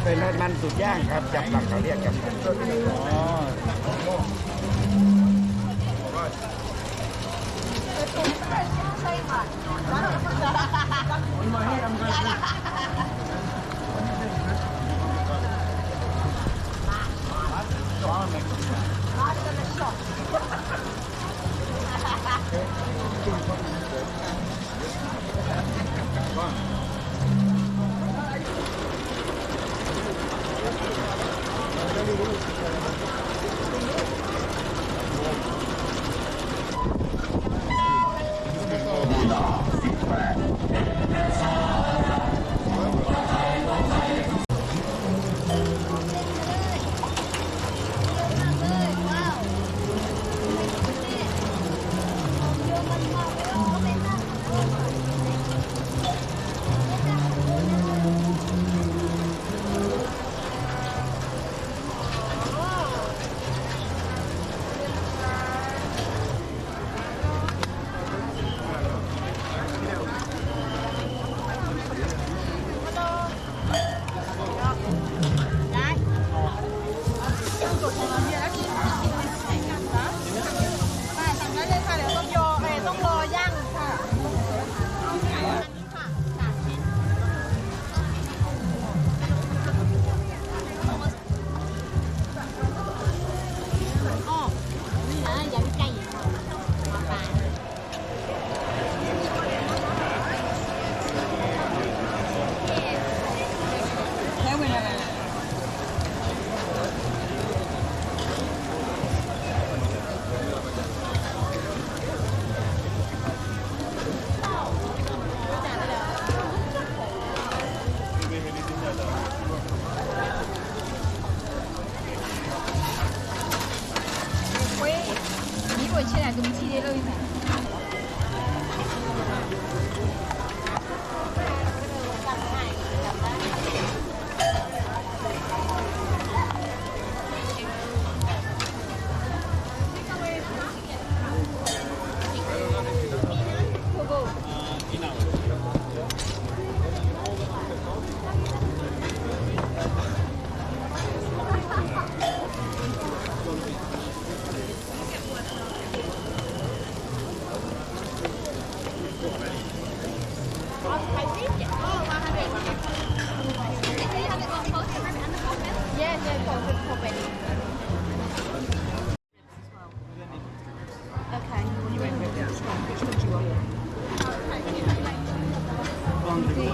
เป็นรถมันสุดย่างครับจับหลักเขาเรียกจับหลักอ๋อ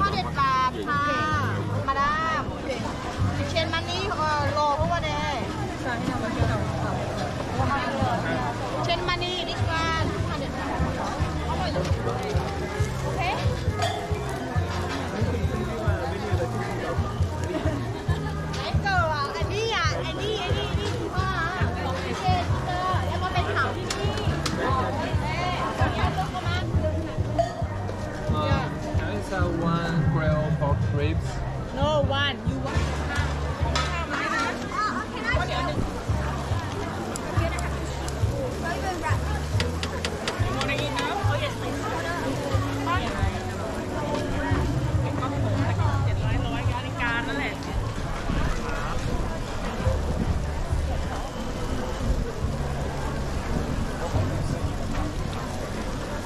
ข้าวเด็ดปลาค่ะมาดามเชนมันนี่โลเพราะว่าเด้เชนมันนี่ดิสการข้าวเด็ดปลาอร่อยเลยโอเคไหนเกิดอ่ะอันนี้พ่อเชนเตอร์แล้วก็เป็นเขาที่นี่ประมาณone grilled pork ribs. No one. You want?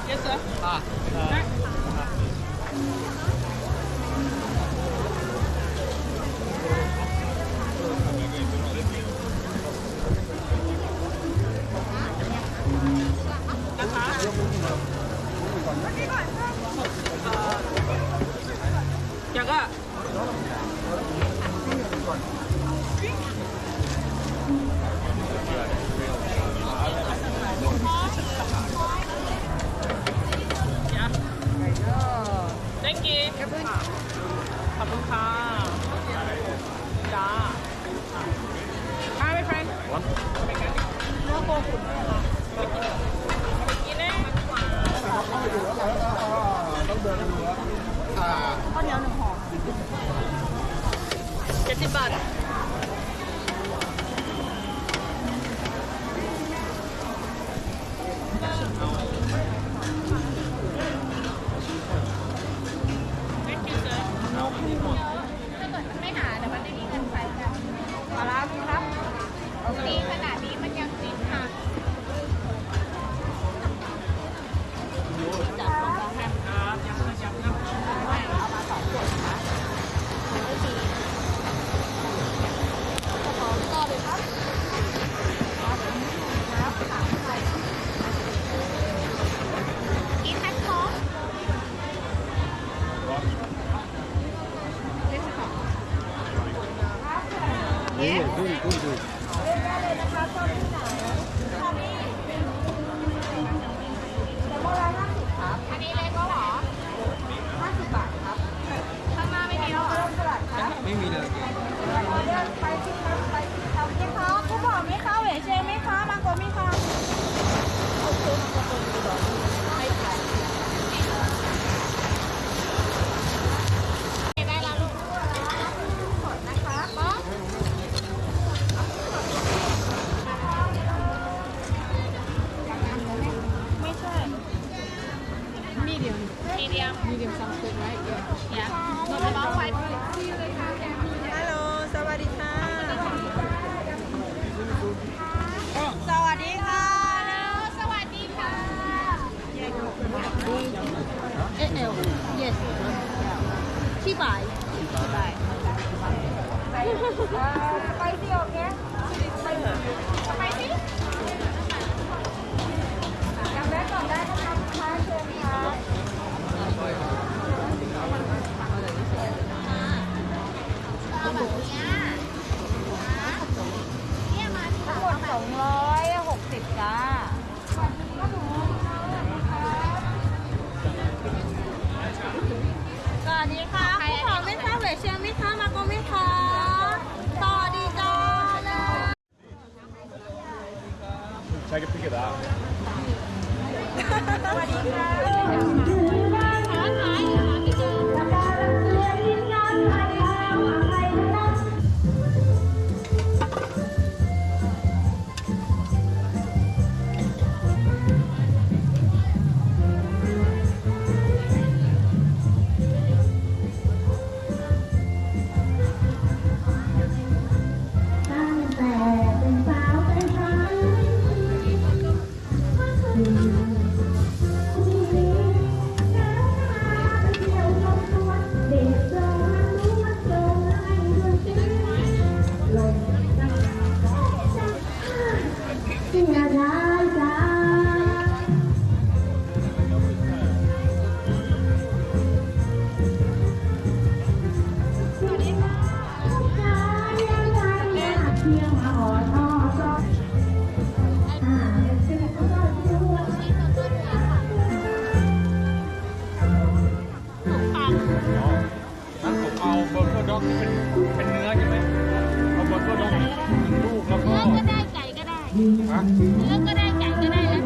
Yes, sir. เ 70 บาทไม่หาแต่มันไม่มีเงินใส่กันมาแล้วครับดีขนาดนี้มันยังติดค่ะต่อเลยครับกินแพ็คของ นี่กุ้งดู อันนี้เล็กก็หรอ50 บาทครับข้างหน้าไม่มีแล้วเหรอ ไม่มีเลย พี่คะผู้บอกไหมคะเหวยเชงไหมคะมังกรไหมคะได้แล้วลูกสดนะคะป๊อปไม่ใช่มีเดียมsounds good right yeah not about 5 ฮัลโหลสวัสดีค่ะ สวัสดีค่ะสวัสดีค่ะyes ที่บ่ายไปสิโอเคไปสิจำได้ก่อนได้นะคะค่ะเชิญค่ะเอาแบบนี้เนี่ยมาทั้งหมด260จ้าสวัสดีค่ะผู้ขอไม่ค้าเหวยเชียงไม่ค้ามาโกไม่ค้าสวัสดีจ้า Take a pic of that. สวัสดีค่ะค้าขายหาไม่เจอ ตั้งแต่เป็นสาวเป็นสาวผู้หญิงแล้วมาไปเที่ยวลงตัวเด็กเจอมันรู้ว่าเจอให้ด้วยชีวิตลงตั้งที่นาดาจ้าถ้าผมเอาเบอร์เกอร์ด็อกเป็นเนื้อใช่ไหมเอาเบอร์เกอร์ด็อกลูกแล้วก็ เนื้อก็ได้ไก่ก็ได้ ฮะ เนื้อก็ได้ไก่ก็ได้แล้ว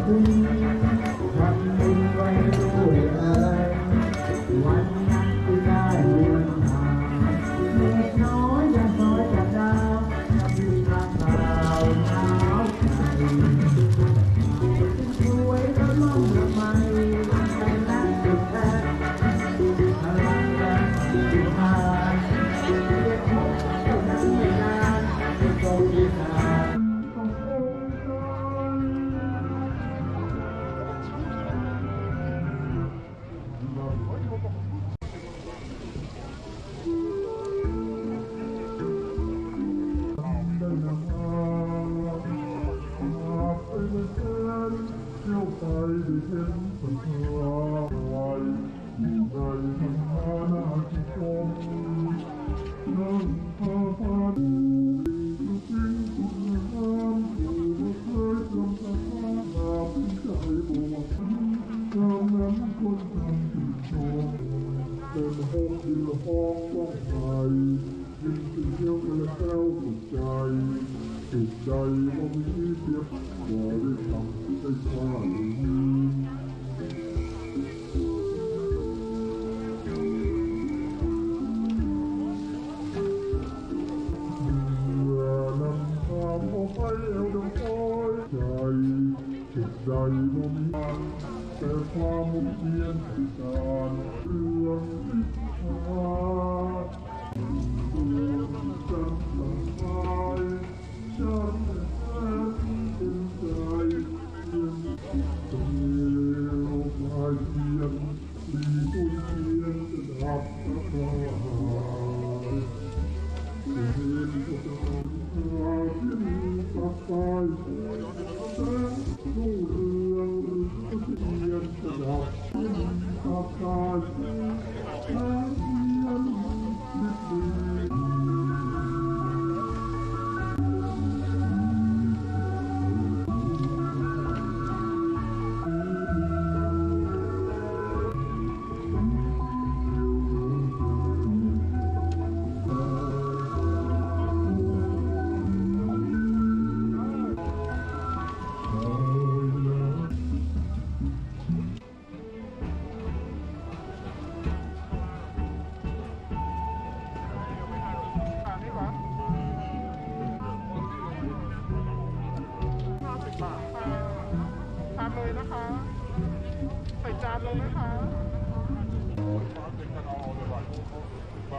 คุณทำบุญไว้ด้วยอะไรวันนั้นที่ได้เดินทางเล็กน้อยยังน้อยจากดาวมีรักเราหนาวใจสวยก็ล่องละไมใจรักสุดแท้พลังรักสุดท้ายเรียกพบเท่านั้นไม่นานเป็นโชคดีนานขององค์กร ได้นำอาไปเดินเที่ยวไปได้เห็นสันทราไว้ได้ทำมาหน้าที่ชมนั่งพาพานทุกสิ่งทุกอย่างอยู่เคยจำตาบาปที่ใจบวกทำนั้นคนทำผิดชมเป็นห้องดินห้องว่างไปยินดีเที่ยวกันแล้วสุขใจสุขใจว่ามีเพียบว่าได้ทำได้สร้างนำทางออกไปเอาดอกอ้อยใจจิตใจบ่มีแต่ความมุ่งเพียรในการเรื่องวิชาจำตั้งใจฉันแท้เป็นใจเรื่องตรงนี้โลกลายเพียนมีตุนเพียนจะดับสะพาย เห็นพวกเราที่มีปักตายแสงรุ่งเรืองหรือเทียนสดับปักตายแสงเทียนนิดดีทานเลยนะคะ ใส่จานเลยนะคะไป